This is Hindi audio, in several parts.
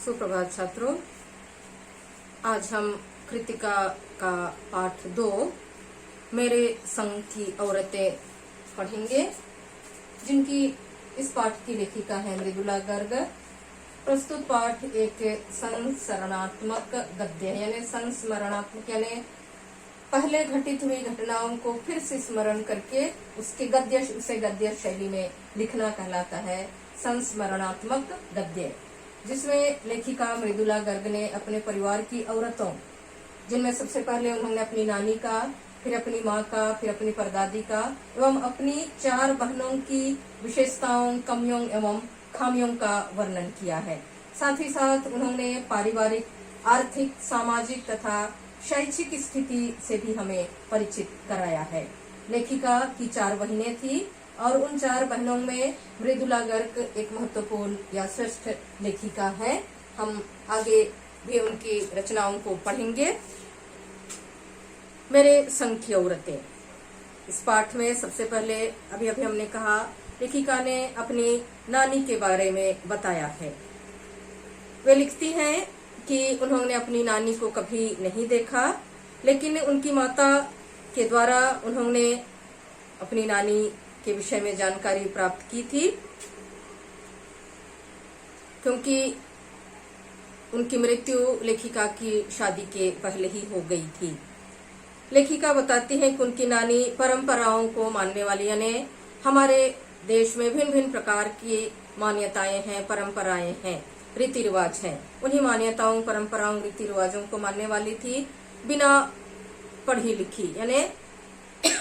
सुप्रभात छात्रों। आज हम कृतिका का पाठ 2 मेरे संग की औरतें पढ़ेंगे, जिनकी इस पाठ की लेखिका है मृदुला गर्ग। प्रस्तुत पाठ एक संस्मरणात्मक गद्य है, यानी संस्मरणात्मक यानी पहले घटित हुई घटनाओं को फिर से स्मरण करके उसे गद्य शैली में लिखना कहलाता है संस्मरणात्मक गद्य, जिसमें लेखिका मृदुला गर्ग ने अपने परिवार की औरतों, जिनमें सबसे पहले उन्होंने अपनी नानी का, फिर अपनी माँ का, फिर अपनी परदादी का एवं अपनी 4 बहनों की विशेषताओं, कमियों एवं खामियों का वर्णन किया है। साथ ही साथ उन्होंने पारिवारिक, आर्थिक, सामाजिक तथा शैक्षिक स्थिति से भी हमें परिचित कराया है। लेखिका की 4 बहनें थी और उन 4 बहनों में मृदुला गर्ग एक महत्वपूर्ण या श्रेष्ठ लेखिका है। हम आगे भी उनकी रचनाओं को पढ़ेंगे। मेरे संग की औरतें, इस पाठ में सबसे पहले अभी हमने कहा, लेखिका ने अपनी नानी के बारे में बताया है। वे लिखती हैं कि उन्होंने अपनी नानी को कभी नहीं देखा, लेकिन उनकी माता के द्वारा उन्होंने अपनी नानी के विषय में जानकारी प्राप्त की थी, क्योंकि उनकी मृत्यु लेखिका की शादी के पहले ही हो गई थी। लेखिका बताती है कि उनकी नानी परंपराओं को मानने वाली, यानी हमारे देश में भिन्न भिन्न प्रकार की मान्यताएं हैं, परंपराएं हैं, रीति रिवाज हैं। उन्हीं मान्यताओं, परंपराओं, रीति रिवाजों को मानने वाली थी, बिना पढ़ी लिखी यानी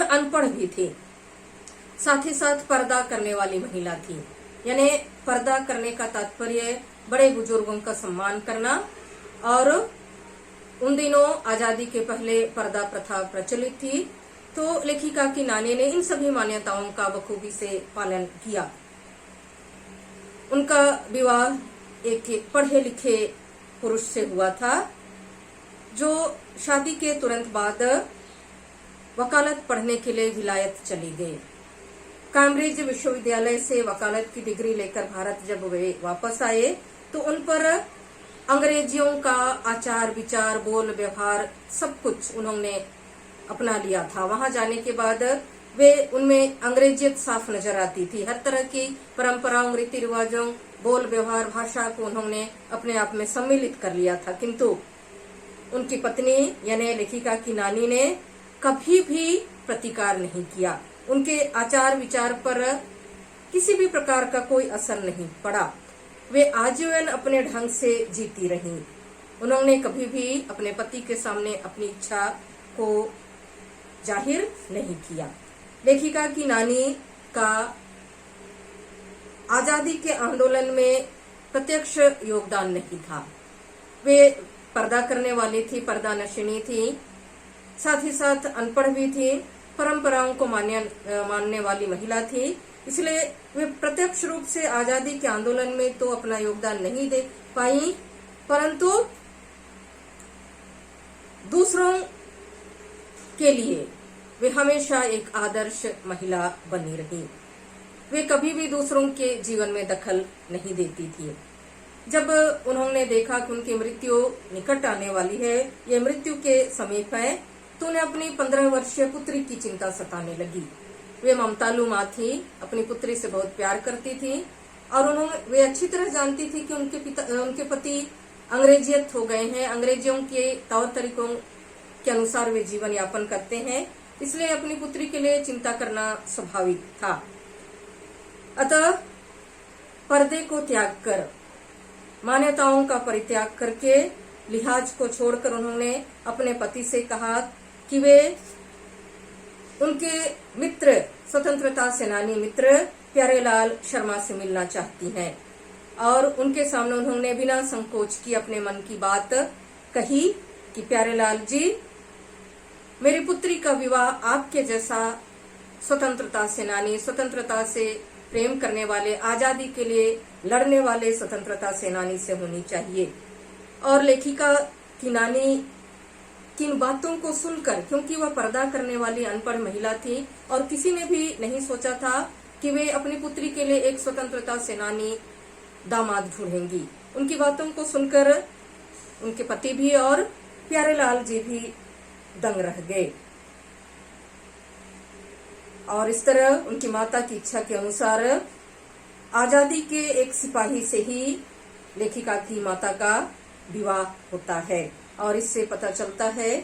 अनपढ़ भी थी। साथ ही साथ पर्दा करने वाली महिला थी, यानी पर्दा करने का तात्पर्य बड़े बुजुर्गों का सम्मान करना। और उन दिनों आजादी के पहले पर्दा प्रथा प्रचलित थी, तो लेखिका की नानी ने इन सभी मान्यताओं का बखूबी से पालन किया। उनका विवाह एक पढ़े लिखे पुरुष से हुआ था, जो शादी के तुरंत बाद वकालत पढ़ने के लिए विलायत चली गए। कैम्ब्रिज विश्वविद्यालय से वकालत की डिग्री लेकर भारत जब वे वापस आए, तो उन पर अंग्रेजियों का आचार विचार, बोल व्यवहार सब कुछ उन्होंने अपना लिया था। वहां जाने के बाद वे उनमें अंग्रेजियत साफ नजर आती थी। हर तरह की परंपराओं, रीति रिवाजों, बोल व्यवहार, भाषा को उन्होंने अपने आप में सम्मिलित कर लिया था। किंतु उनकी पत्नी यानी लेखिका की नानी ने कभी भी प्रतिकार नहीं किया। उनके आचार विचार पर किसी भी प्रकार का कोई असर नहीं पड़ा। वे आजीवन अपने ढंग से जीती रहीं। उन्होंने कभी भी अपने पति के सामने अपनी इच्छा को जाहिर नहीं किया। लेखिका की नानी का आजादी के आंदोलन में प्रत्यक्ष योगदान नहीं था। वे पर्दा करने वाली थी, पर्दा नशीनी थी, साथ ही साथ अनपढ़ भी थी, परंपराओं को मानने वाली महिला थी। इसलिए वे प्रत्यक्ष रूप से आजादी के आंदोलन में तो अपना योगदान नहीं दे पाई, परंतु दूसरों के लिए वे हमेशा एक आदर्श महिला बनी रही। वे कभी भी दूसरों के जीवन में दखल नहीं देती थी। जब उन्होंने देखा कि उनकी मृत्यु निकट आने वाली है, ये मृत्यु के समीप है, तो उन्हें अपनी 15 वर्षीय पुत्री की चिंता सताने लगी। वे ममतालु माँ थी, अपनी पुत्री से बहुत प्यार करती थी और वे अच्छी तरह जानती थी कि उनके पति अंग्रेजियत हो गए हैं, अंग्रेजियों के तौर तरीकों के अनुसार वे जीवन यापन करते हैं। इसलिए अपनी पुत्री के लिए चिंता करना स्वाभाविक था। अतः पर्दे को त्याग कर, मान्यताओं का परित्याग करके, लिहाज को छोड़कर उन्होंने अपने पति से कहा कि वे उनके मित्र, स्वतंत्रता सेनानी मित्र प्यारेलाल शर्मा से मिलना चाहती हैं। और उनके सामने उन्होंने बिना संकोच की अपने मन की बात कही कि प्यारेलाल जी, मेरी पुत्री का विवाह आपके जैसा स्वतंत्रता सेनानी, स्वतंत्रता से प्रेम करने वाले, आजादी के लिए लड़ने वाले स्वतंत्रता सेनानी से होनी चाहिए। और लेखिका की नानी की इन बातों को सुनकर, क्योंकि वह पर्दा करने वाली अनपढ़ महिला थी और किसी ने भी नहीं सोचा था कि वे अपनी पुत्री के लिए एक स्वतंत्रता सेनानी दामाद ढूंढेंगी, उनकी बातों को सुनकर उनके पति भी और प्यारेलाल जी भी दंग रह गए। और इस तरह उनकी माता की इच्छा के अनुसार आजादी के एक सिपाही से ही लेखिका की माता का विवाह होता है। और इससे पता चलता है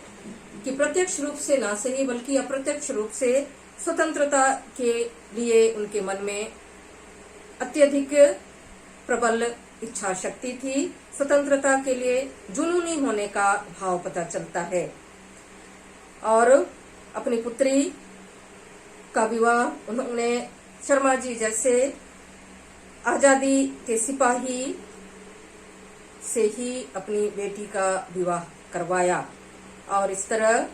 कि प्रत्यक्ष रूप से ना सही बल्कि अप्रत्यक्ष रूप से स्वतंत्रता के लिए उनके मन में अत्यधिक प्रबल इच्छा शक्ति थी। स्वतंत्रता के लिए जुनूनी होने का भाव पता चलता है। और अपनी पुत्री का विवाह उन्होंने शर्मा जी जैसे आजादी के सिपाही से ही अपनी बेटी का विवाह करवाया। और इस तरह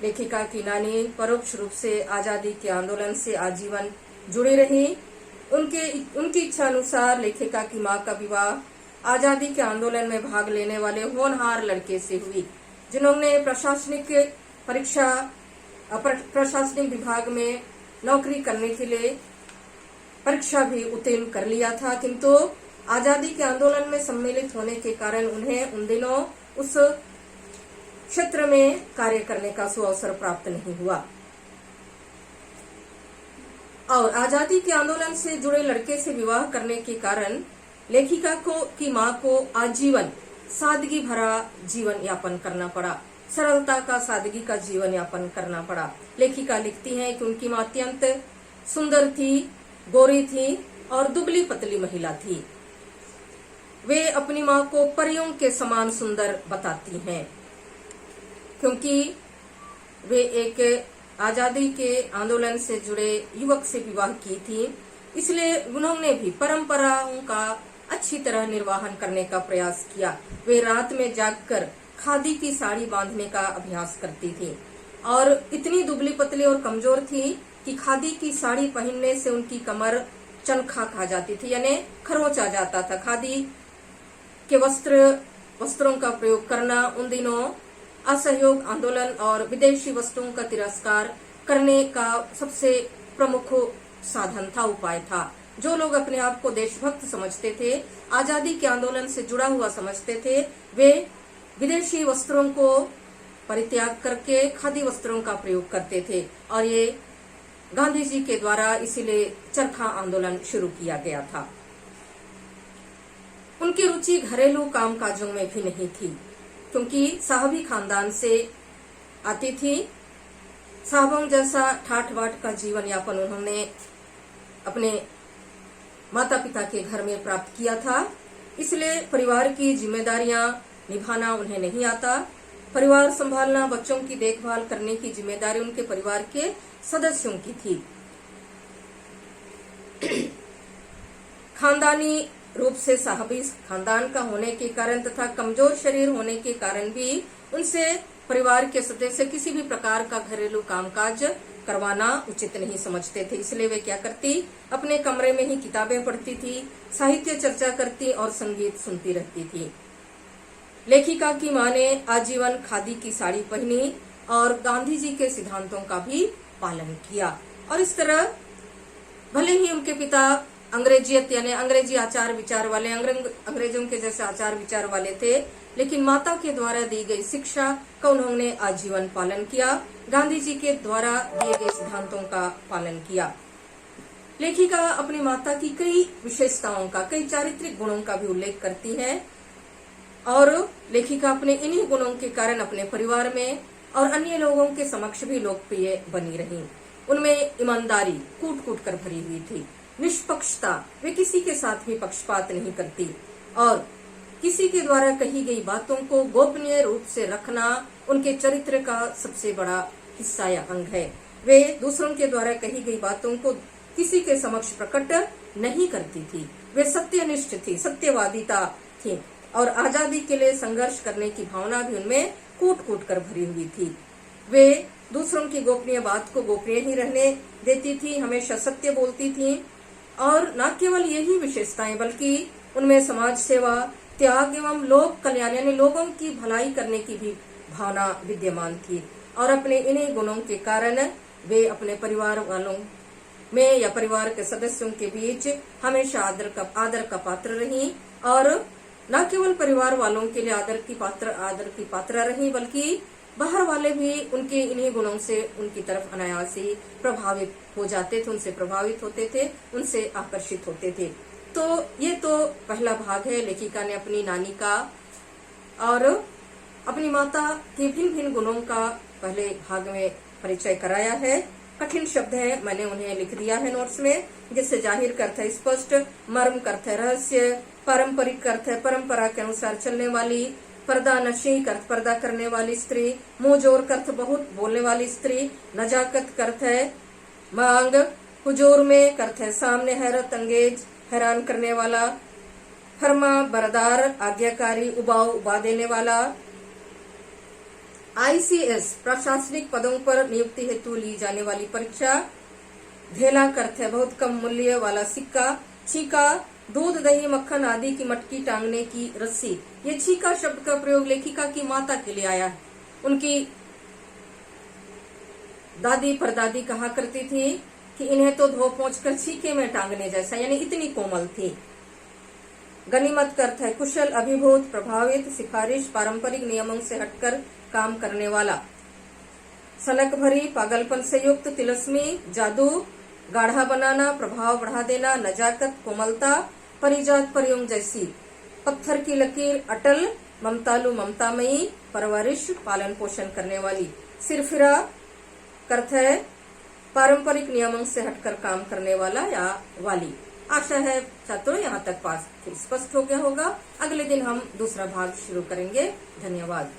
लेखिका की नानी परोक्ष रूप से आजादी के आंदोलन से आजीवन जुड़ी रही। उनकी इच्छा अनुसार लेखिका की मां का विवाह आजादी के आंदोलन में भाग लेने वाले होनहार लड़के से हुई, जिन्होंने प्रशासनिक विभाग में नौकरी करने के लिए परीक्षा भी उत्तीर्ण कर लिया था, किंतु आजादी के आंदोलन में सम्मिलित होने के कारण उन्हें उन दिनों उस क्षेत्र में कार्य करने का सुअवसर प्राप्त नहीं हुआ। और आजादी के आंदोलन से जुड़े लड़के से विवाह करने के कारण लेखिका की मां को आजीवन सादगी भरा जीवन यापन करना पड़ा, सरलता का सादगी का जीवन यापन करना पड़ा। लेखिका लिखती हैं कि उनकी मां अत्यंत सुंदर थी, गोरी थी और दुबली पतली महिला थी। वे अपनी मां को परियों के समान सुंदर बताती हैं, क्योंकि वे एक आजादी के आंदोलन से जुड़े युवक से विवाह की थी, इसलिए उन्होंने भी परंपराओं का अच्छी तरह निर्वहन करने का प्रयास किया। वे रात में जागकर खादी की साड़ी बांधने का अभ्यास करती थी और इतनी दुबली पतली और कमजोर थी कि खादी की साड़ी पहनने से उनकी कमर चनखा खा जाती थी, यानी खरोच आ जाता था। खादी के वस्त्रों का प्रयोग करना उन दिनों असहयोग आंदोलन और विदेशी वस्तुओं का तिरस्कार करने का सबसे प्रमुख साधन था, उपाय था। जो लोग अपने आप को देशभक्त समझते थे, आजादी के आंदोलन से जुड़ा हुआ समझते थे, वे विदेशी वस्त्रों को परित्याग करके खादी वस्त्रों का प्रयोग करते थे। और ये गांधी जी के द्वारा इसीलिए चरखा आंदोलन शुरू किया गया था। उनकी रुचि घरेलू कामकाजों में भी नहीं थी, क्योंकि साहबी खानदान से आती थी। साहबों जैसा ठाठ बाट का जीवन यापन उन्होंने अपने माता पिता के घर में प्राप्त किया था, इसलिए परिवार की जिम्मेदारियां निभाना उन्हें नहीं आता। परिवार संभालना, बच्चों की देखभाल करने की जिम्मेदारी उनके परिवार के सदस्यों की थी। खानदानी रूप से साहबी खानदान का होने के कारण तथा कमजोर शरीर होने के कारण भी उनसे परिवार के सदस्य किसी भी प्रकार का घरेलू कामकाज करवाना उचित नहीं समझते थे। इसलिए वे क्या करती, अपने कमरे में ही किताबें पढ़ती थी, साहित्य चर्चा करती और संगीत सुनती रहती थी। लेखिका की मां ने आजीवन खादी की साड़ी पहनी और गांधी जी के सिद्धांतों का भी पालन किया। और इस तरह भले ही उनके पिता अंग्रेजियत यानी अंग्रेजी आचार विचार वाले, अंग्रेजों के जैसे आचार विचार वाले थे, लेकिन माता के द्वारा दी गई शिक्षा का उन्होंने आजीवन पालन किया, गांधी जी के द्वारा दिए गए सिद्धांतों का पालन किया। लेखिका अपनी माता की कई विशेषताओं का, कई चारित्रिक गुणों का भी उल्लेख करती है और लेखिका अपने इन्हीं गुणों के कारण अपने परिवार में और अन्य लोगों के समक्ष भी लोकप्रिय बनी रही। उनमें ईमानदारी कूट कूट कर भरी हुई थी, निष्पक्षता, वे किसी के साथ भी पक्षपात नहीं करती और किसी के द्वारा कही गई बातों को गोपनीय रूप से रखना उनके चरित्र का सबसे बड़ा हिस्सा या अंग है। वे दूसरों के द्वारा कही गई बातों को किसी के समक्ष प्रकट नहीं करती थी। वे सत्यनिष्ठ थी, सत्यवादिता थी और आजादी के लिए संघर्ष करने की भावना भी उनमें कूट कूट कर भरी हुई थी। वे दूसरों की गोपनीय बात को गोपनीय ही रहने देती थी, हमेशा सत्य बोलती थी और न केवल यही विशेषताएं बल्कि उनमें समाज सेवा, त्याग एवं लोक कल्याण यानी लोगों की भलाई करने की भी भावना विद्यमान थी। और अपने इन्हीं गुणों के कारण वे अपने परिवार वालों में या परिवार के सदस्यों के बीच हमेशा आदर का पात्र रही और न केवल परिवार वालों के लिए आदर की पात्र रही, बल्कि बाहर वाले भी उनके इन्हीं गुणों से उनकी तरफ अनायास ही प्रभावित हो जाते थे, उनसे प्रभावित होते थे, उनसे आकर्षित होते थे। तो ये तो पहला भाग है। लेखिका ने अपनी नानी का और अपनी माता के भिन्न भिन्न गुणों का पहले भाग में परिचय कराया है। कठिन शब्द है, मैंने उन्हें लिख दिया है नोट्स में, जिससे जाहिर अर्थ है स्पष्ट, मर्म अर्थ है रहस्य, पारंपरिक अर्थ है परंपरा के अनुसार चलने वाली, पर्दा नशी अर्थ पर्दा करने वाली स्त्री, मुंहजोर अर्थ बहुत बोलने वाली स्त्री, नजाकत अर्थ है मांग, हुजूर में अर्थ है सामने, हैरत अंगेज हैरान करने वाला, फरमा बरदार आज्ञाकारी, उबाऊ उबा देने वाला। ICS प्रशासनिक पदों पर नियुक्ति हेतु ली जाने वाली परीक्षा। धेला अर्थ है बहुत कम मूल्य वाला सिक्का। छीका दूध दही मक्खन आदि की मटकी टांगने की रस्सी। ये छीका शब्द का प्रयोग लेखिका की माता के लिए आया है। उनकी दादी परदादी कहा करती थी कि इन्हें तो धो पोंछ कर छीके में टांगने जैसा, यानी इतनी कोमल थी। गनीमत अर्थ है कुशल, अभिभूत, प्रभावित, सिफारिश, पारंपरिक नियमों से हटकर काम करने वाला। सनक भरी, पागलपन से युक्त, तिलस्मी, जादू, गाढ़ा बनाना, प्रभाव बढ़ा देना, नजाकत, कोमलता, परिजात परियों जैसी। पत्थर की लकीर, अटल, ममतालु, ममतामयी, परवरिश, पालन पोषण करने वाली। सिरफिरा अर्थ है पारंपरिक नियमों से हटकर काम करने वाला या वाली। आशा है छात्रों यहाँ तक पास स्पष्ट हो गया होगा। अगले दिन हम दूसरा भाग शुरू करेंगे। धन्यवाद।